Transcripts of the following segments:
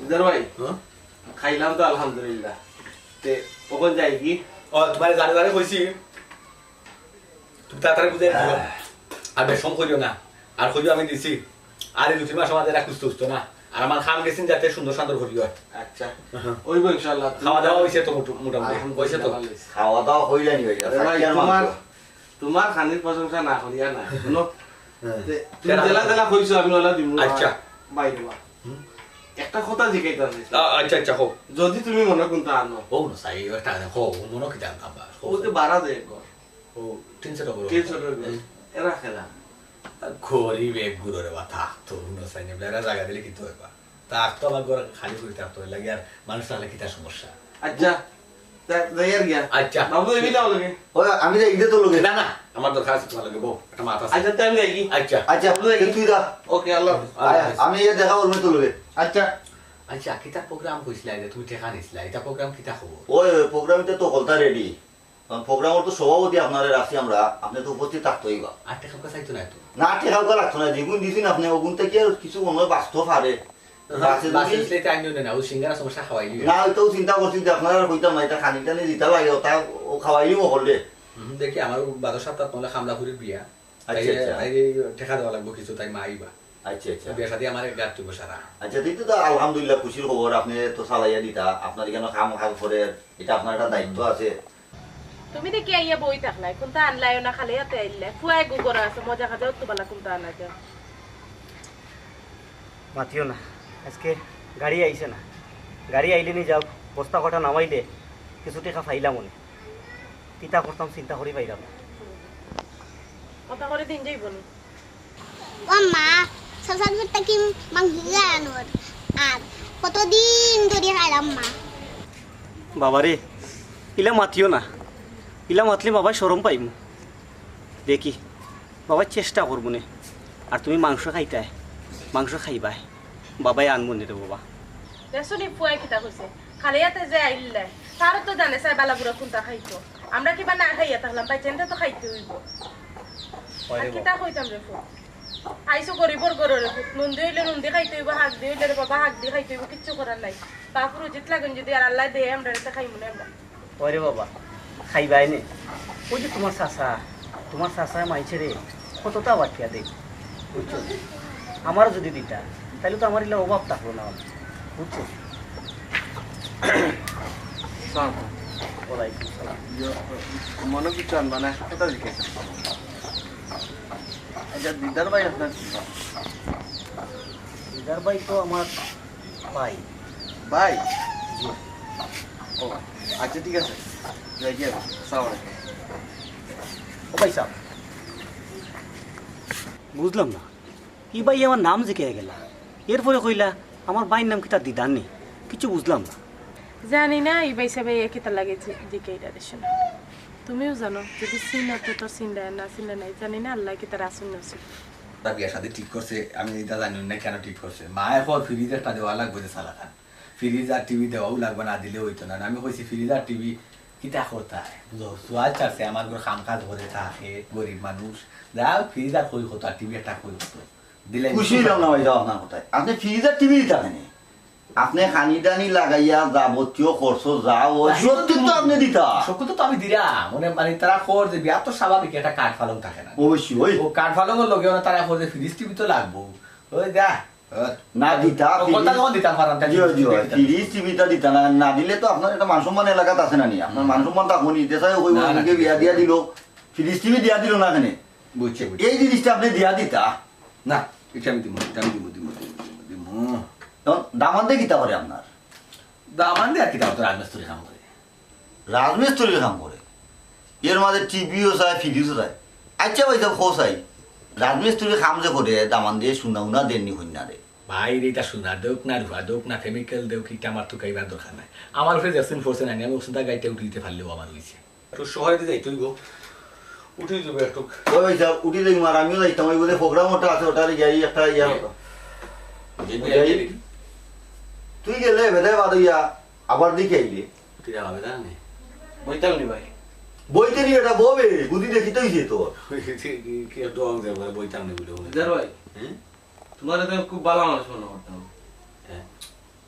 Either ভাই খাইলাম তো আলহামদুলিল্লাহ। তে কখন যাই কি? ও তোমার গাড়ি গাড়ি কইছি তুমি তাড়াতাড়ি বুঝে দিও আর বেশম করিও না আর কইও আমি দিছি আর এই 2-3 মাস আমাদের রাখুস তো না আর আমার খাম গেছেন যাতে সুন্দর সুন্দর করিও। আচ্ছা ওইব ইনশাআল্লাহ। খাওয়া দাওয়া হইছে তো মোটামুটি হইছে তো খাওয়া দাওয়া হইলা নি ভাই? তোমার খানির প্রশংসা না করিয়া না শুনো, তুমি জেলা জেলা কইছো আমি ওলা দিমু। আচ্ছা বাইরে বা একটা কথা জিজ্ঞাসা আছে। আচ্ছা আচ্ছা হো যদি তুমি মনে কোনটা আনো ও না সাই ওটা হো মনে কি দাম আবার ও তো বাড়া দেয় ও 300 টাকা কে ছোট এরা খেলা গরিব এক গুরুরে কথা তো না সাই নে বেলা জায়গা দিলে কি তো হইবা তা তো আমার ঘর খালি করে থাকতো লাগি আর মানুষ নালে কিটা সমস্যা। আচ্ছা যাইয়ার গিয়া আচ্ছা বাবু এই বিলা লাগে ওই আমি যাই ইদে তো লগে না না আমার দরকার আছে তোমার লাগে বউ একটা মাথা আছে। আচ্ছা টাইম লাগি। আচ্ছা আচ্ছা তুই যা। ওকে আল্লাহ আমি এ দেখা বলবো তো লগে। আচ্ছা আচ্ছা কিতা প্রোগ্রাম কইছিলা যে তুমি টেকা নিছিলা এটা প্রোগ্রাম কিতা হবো? ওই প্রোগ্রামটা তো হলতা রেডি, প্রোগ্রামের তো সভাপতি আপনারা রাখছি আমরা, আপনি তো উপস্থিত থাকতেই বা আর টেকা চাইতো না তো না ঠেকাও লাগতো না, যেগুন দিছেন আপনি ওগুন থেকে আর কিছু মনে হয় বাস্তব পারে না ওইটাও চিন্তা করছি যে আপনারা কইতাম না এটা খানি টানি দিতে লাগে ওটা ও খাওয়াইলি মহলে দেখি আমার 12 সপ্তাহ নহলে খামলাপুরের বিয়া টেকা দেওয়া লাগবো কিছু তাই মা আইবা। আচ্ছা আচ্ছা বিয়া সাথে আমার গাত তুই সারা। আচ্ছা দিতে তো আলহামদুলিল্লাহ খুশির খবর, আপনি তো চালাইয়া দিতা, আপনার কেন খাম খাম করে এটা আপনার একটা দায়িত্ব আছে। তুমি দেখি আইয়া বই থাকলাই কোনটা আনলাই না খালি হাতে আইলে ফুয়াই গুগর আছে মজা খাজাও তো বালা কোনটা আনা যাও মাতিও না আজকে গাড়ি আইছে না, গাড়ি আইলে নি যাও বস্তা কটা নামাইলে কিছু টাকা পাইলাম মনে কিতা করতাম চিন্তা করি পাইলাম না। কথা করে দিন যাইব নি ও মা সাসাগুটা কি মাংগিয়া আনোর আর কতদিন ধরে খাইলাম মা। বাবারে ইলা মাতিও না, ইলা মাতলে বাবা শরম পাইম। দেখি বাবা চেষ্টা করবো নে, আর তুমি মাংস খাইতাই মাংস খাইবাই বাবাই আনবো নে রে বাবা। দেখছনি ফুয়াই কিতা কইছে খালি হাতে যে আইলে তার তো জানে স্যার বালাগুড়া কোনটা খাইতো আমরা কিবা না খাইয়া থাকলাম পাইছেনটা তো খাইতে হইব। আর কিতা কইতাম রে ফুয়া আইসো গরিবর গররে নন্দি হইলে নন্দি খাইতে হইব, হাক দিয়ে হইলে বাবা হাক দিয়ে খাইতে হইব, কিচ্ছু করার নাই। বাপুর উচিত লাগুন যদি আর আল্লাহ দেয় আমরা এটা খাইব না আমরা। ওরে বাবা খাইবাই নে, ওই যে তোমার চাচা মাইছে রে কতটা বাকিয়া দেখ বুঝছো, আমারও যদি দিতা তাহলে তো আমার ইলা অভাব থাকলো না বুঝছো। ওয়ালাইকুম সালাম। মনে কিছু আনবা না কথা জিজ্ঞাসা। আচ্ছা দিদার ভাই আপনার দিদার ভাই তো আমার ভাই। ভাই ও আচ্ছা ঠিক আছে যাই গিয়ে সালাম। ও ভাই সাহেব বুঝলাম না ই ভাই আমার নাম জিকে গেলা, এরপরে কইলা আমার ভাইয়ের নাম কিতা দিদার নেই, কিছু বুঝলাম না। জানি না এই বাইসা ভাই কিতা লাগে দিকে এটা দেশ না তুমিও জানো যদি চিনা তো তোর চিন্তা না চিন্তা নাই জানি না আল্লাহ কিতা রাসুল নসিব তা বিয়া সাথে ঠিক করছে আমি এটা জানি না কেন ঠিক করছে। মা এখন ফ্রিজ একটা দেওয়া লাগবে যে সালা খান, ফ্রিজ আর টিভি দেওয়াও লাগবে না দিলে হইতো না। আমি কইছি ফ্রিজ আর টিভি কিতা করতে হয় সোয়াল চাচ্ছে আমার ঘর খাম কাজ ধরে থাকে গরিব মানুষ যা ফ্রিজ আর কই হতো আর টিভি একটা কই হতো দিলে খুশি হলাম না ভাই আপনার কথায়, আপনি ফ্রিজ আর টিভি দিতে নেই, আপনি খানি টানি লাগাইয়া যাবতীয় খরচ যা ওই সত্যি তো আপনি দিতা। সত্য তো আমি দিলাম মানে তারা খোর যে বিয়া তো স্বাভাবিক একটা কাঠ ফালং থাকে না অবশ্যই ওই ও কাঠ ফালংয়ের লগে তারা খোর যে ফ্রিজ টিভি তো লাগবো ওই যা না দিতা কথা যখন দিতাম পারাম ফ্রিজ টিভিটা দিতা না, না দিলে তো আপনার একটা মান সম্মান এলাকাত আছে না নি, আপনার মান সম্মান থাকবো নিতে চাই ওই ওকে বিয়া দিয়া দিল ফ্রিজ টিভি দিয়া দিল না এখানে বুঝছে এই জিনিসটা আপনি দিয়া দিতা না এটা আমি দিব এটা আমি দিব দিব দিব দামান দিয়ে কিতা করে আপনার দামান দিয়ে আর কি দাম তো রাজমিস্ত্রি কাম করে রাজমিস্ত্রির কাম করে এর মাঝে টিভিও চাই ফ্রিজও চাই। আচ্ছা ভাই সব খোঁচাই রাজমিস্ত্রির কাম যে করে দামান দিয়ে শুনা উনা দেননি হইনা রে ভাই এটা শোনা দেউক না রুয়া দেউক না কেমিক্যাল দেউক এটা আমার তো কাইবার দরকার নাই। আমার উপরে জ্যাকসিন ফোর্সে নাই আমি ওষুধটা গাইতে উঠিতে পারলেও আমার হয়েছে একটু সহায়তা যাই তুই গো উঠে যাবে একটু ওই ভাই সাহেব উঠি দেখি মার আমিও যাইতাম ওই বোধহয় প্রোগ্রাম ওটা আছে ওটার যাই একটা ইয়া হতো তুই গেলে বেদায় বাদ ইয়া আবার দিকে আইলে তুই যাবে জানি বইতাম নি ভাই বইতে নিয়ে এটা ববে বুদ্ধি দেখি তো হইছে তোর কি দোয়াং যাবে বইতাম না বলে দিদার ভাই তোমার তো খুব ভালো মানুষ মনে করতাম।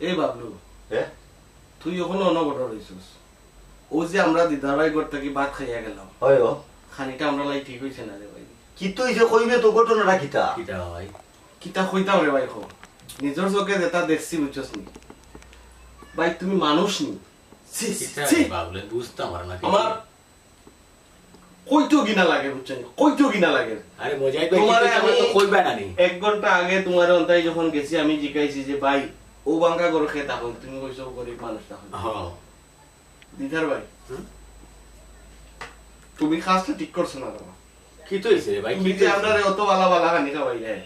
এই বাবলু হ্যাঁ তুই ওখানে অনবট রইছিস ও যে আমরা দিদার ভাই ঘর থেকে ভাত খাইয়া গেলাম হয় খানিটা আমরা লাই ঠিক হয়েছে না রে ভাই কি তো হইছে কইবে তো ঘটনাটা কিতা কিটা ভাই কিতা কইতাম রে ভাই খো নিজের চোখে যেটা দেখছি বুঝছস নি ভাই তুমি মানুষ নি ছি, কিটা ছি। বাবলে বুঝতাম আর না আমার কইতো গিনা লাগে বুঝছেন কইতো গিনা লাগে আরে মজাই ভাই তোমারে তোমারে আমি আমি- তো কইবা না নি 1 ঘন্টা আগে তোমার অন্তাই যখন গেছি আমি জিজ্ঞাসি যে ভাই ও বাঙ্গা করে খেয়ে থাকো তুমি কইছো গরিব মানুষ থাকো হ্যাঁ দিদার ভাই হুম? তুমি কাজটা ঠিক করছো না তোমার কি তো হইছে রে ভাই তুমি যে আমরা অত বালা বালা খানি খাওয়াই যায়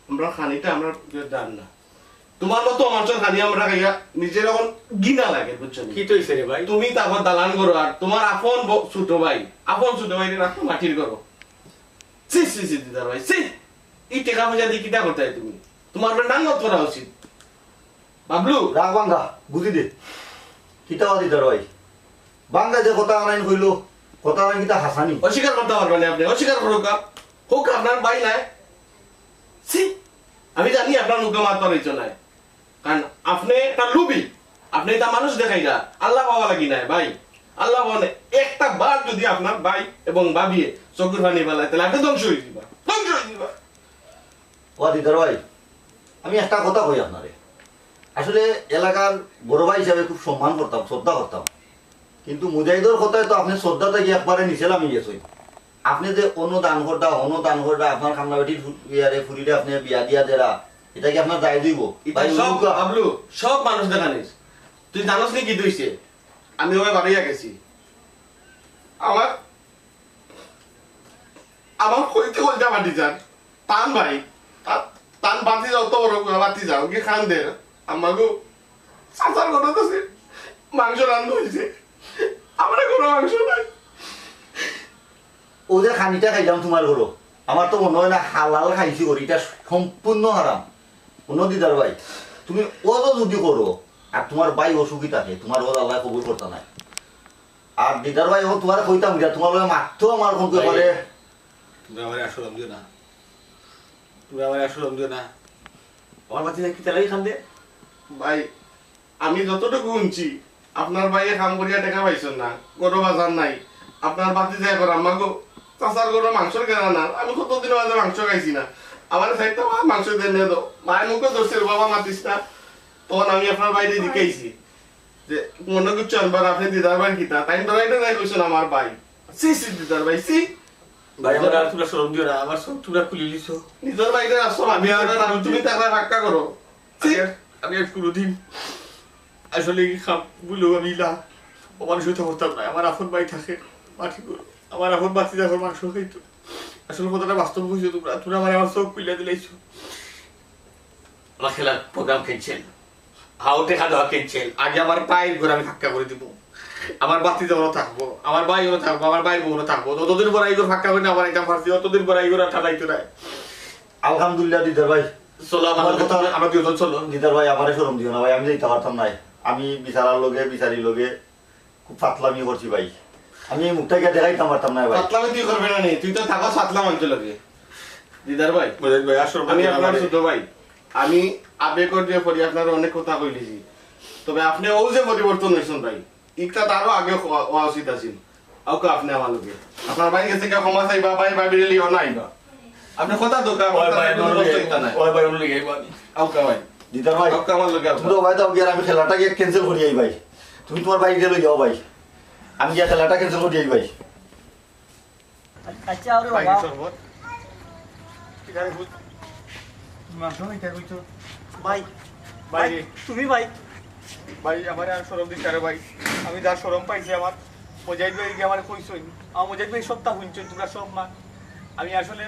আমরা খানিটা আমরা দান না তোমার মতো মানুষের খানি আমরা খাইয়া নিজের এখন গিনা লাগে বুঝছো নি? কি তো হইছে রে ভাই তুমি তারপর দালান করো আর তোমার আপন ছোট ভাই রাখো মাটির করো সি সি সি দিদার ভাই সি এই টাকা পয়সা দিয়ে কিটা করতে তুমি তোমার নাঙ্গত করা উচিত বাবলু রাগ বাঙ্গা বুঝি দে কিতা দিতার ভাই বাঙ্গা যে কথা আনাইন কইলো কথা আনাইন কিতা হাসানি অস্বীকার করতে পারবেন না আপনি অস্বীকার করুক হোক আপনার ভাই নাই সি আমি জানি আপনার মুখে মাত রয়েছে নাই কারণ আপনি একটা লুবি আপনি এটা মানুষ দেখাই না আল্লাহ বাবা লাগি নাই ভাই আল্লাহ বলে একটা বার যদি আপনার ভাই এবং ভাবিয়ে চকুর পানি বেলায় তাহলে আপনি ধ্বংস হয়ে যাবা ধ্বংস হয়ে যাবা ও দিদার ভাই আমি একটা কথা কই আপনারে আসলে এলাকার বড় ভাই হিসাবে খুব সম্মান করতাম শ্রদ্ধা করতাম কিন্তু মুজাহিদর কথায় তো আপনি শ্রদ্ধাটা গিয়ে একবারে নিছিলাম গেছই আপনি যে অনুদান করটা আপনার খামনা বেটির ইয়ারে ফুরিলে আপনি বিয়া দিয়া দেরা এটা কি আপনার দায় দিব এটা সব বাবলু সব মানুষ দেখানিস তুই জানোস নি কি দইছে আমি ওই বাড়িয়া গেছি আমার আমার কইতে কইটা বাটি যান টান ভাই টান বাতি যাও তো বড় বাতি যাও কি খান দে আমাগো সাসার কথা তো মাংস রান্না হয়েছে আমার কোনো মাংস নাই ও যে খানিটা খাইলাম তোমার ঘরো আমার তো মনে হয় না হালাল খাইছি করি এটা সম্পূর্ণ হারাম কোনো দিদার ভাই তুমি ও তো যদি করো আর তোমার ভাই অসুখী থাকে তোমার ও আল্লাহ কবুল করতে নাই আর দিদার ভাই ও তোমার কইতাম গিয়া তোমার লগে মাত্র আমার কোন করে তুমি আমারে আসল দিও না তুমি আমারে আসল দিও না আমার বাতি কি তেলাই খান দে ভাই আমি যতটুকু শুনছি আপনার ভাইয়ে কাম করিয়া টাকা পাইছেন না গরু বাজার নাই আপনার বাতি যায় করে আমাকে চাষার গরু মাংস কেনা না আমি কতদিন মাঝে মাংস খাইছি না আমার সাইডটা মাংস দেন দো মায়ের মুখে ধরছে বাবা মাতিস না তখন আমি আপনার বাইরে দিকেছি যে মনে করছো আনবার আপনি দিদার ভাই কিতা টাইম ধরাইতে নাই কইছেন আমার ভাই সি সি দিদার ভাই সি ভাই আমার আর তোমরা শরম দিও না আমার সব তোমরা খুলে লিছো নিজের বাইরে আসো আমি আর তুমি টাকা ভাক্কা করো আমি আর কোনোদিন আসলে কি খাম বলেও আমি না মানুষ হইতে হতাম না আমার আপন ভাই থাকে মাটি করো আমার আপন বাতি যখন মাংস খাইতো আসলে কথাটা বাস্তব হয়েছে তোমরা আমার চোখ খুলে দিলাইছো আমার খেলার প্রোগ্রাম কিনছেন হাও টেকা দেওয়া কিনছেন আগে আমার পায়ের ঘরে আমি ফাঁকা করে দিব আমার বাতি যাওয়ারও থাকবো আমার ভাইও থাকবো আমার ভাই বোনও থাকবো ততদিন পর এই ঘর ফাঁকা করে আমার এটা ফাঁসি ততদিন পর এই ঘর ঠান্ডাইতো না আলহামদুলিল্লাহ দিদার ভাই চলো আমার কথা আমার দুজন চলো দিদার ভাই আমারে শরম দিও না ভাই আমি যাইতে পারতাম নাই আমি বিচারির লগে খুব ফাতলামি করছি ভাই আমি এই মুখটা গিয়ে দেখাইতাম পারতাম না ভাই পাতলামি তুই করবে না নি তুই তো থাকো সাতলা মানতে লাগে দিদার ভাই ভাই আসলে আমি আপনার ছোট ভাই আমি আবেগর দিয়ে পড়ি আপনার অনেক কথা কইলেছি তবে আপনি ও যে পরিবর্তন হয়েছেন ভাই ইকটা তারও আগে হওয়া উচিত আছিল আউকা আপনি আমার লোকে আপনার ভাই গেছে কে ক্ষমা চাইবা ভাই ভাবি লিও না আইবা আপনি কথা দোকা আউকা ভাই দিদার ভাই আউকা আমার লোকে তুমি তো ভাই দাও গিয়ে আমি খেলাটা গিয়ে ক্যান্সেল করি আই ভাই তুমি তোমার বাইক দিয়ে লই যাও ভাই আমি গিয়ে খেলাটা ক্যান্সেল করি আই ভাই আচ্ছা আরে বাবা ভাই ভাই তুমি ভাই ভাই আমার আর শরম দিচ্ছে আরে ভাই আমি যা শরম পাইছি আমার মুজাহিদ ভাই আমার কইছই আমার মুজাহিদ ভাই সবটা শুনছো তোমরা সব মা আমি আসলে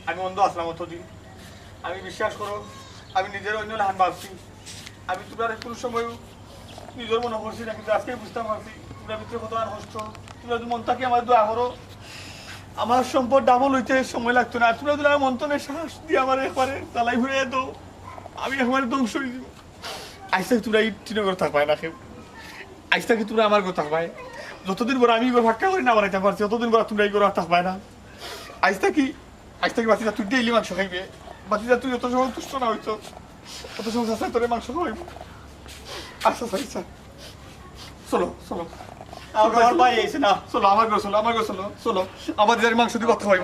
আমি অন্ধ আসলাম অতদিন আমি বিশ্বাস করো আমি নিজের অন্য লাহান ভাবছি আমি তোমরা কোনো সময় নিজের মনে করছি না কিন্তু আজকেই বুঝতে পারছি তোমরা ভিতরে কত আর হচ্ছ তোমরা যদি মনটাকে আমার দোয়া করো আমার সম্পদ ডাবল হইতে সময় লাগতো না তোমরা যদি আমার মন্ত্রণের সাহস দিয়ে আমার একবারে তালাই ঘুরে যেত আমি একবারে ধ্বংস হয়ে যাব আজ থেকে তোমরা এই টিনগর থাকবাই না কেউ আজ থেকে তোমরা আমার ঘর থাকবাই যতদিন বড় আমি ফাঁকা করি না বানাইতে পারছি ততদিন বড় তোমরা এই ঘর থাকবাই না আজ থেকে বাতিটা তুই ডেইলি মাংস খাইবে বাতিটা তুই যত সময় তুষ্ট না হইতো তত সময় তোরে মাংস খাওয়াইব আচ্ছা আচ্ছা চলো চলো আমার ভাই আইছে না চলো আমার ঘর চলো চলো আমাদের মাংস দিয়ে কথা হয়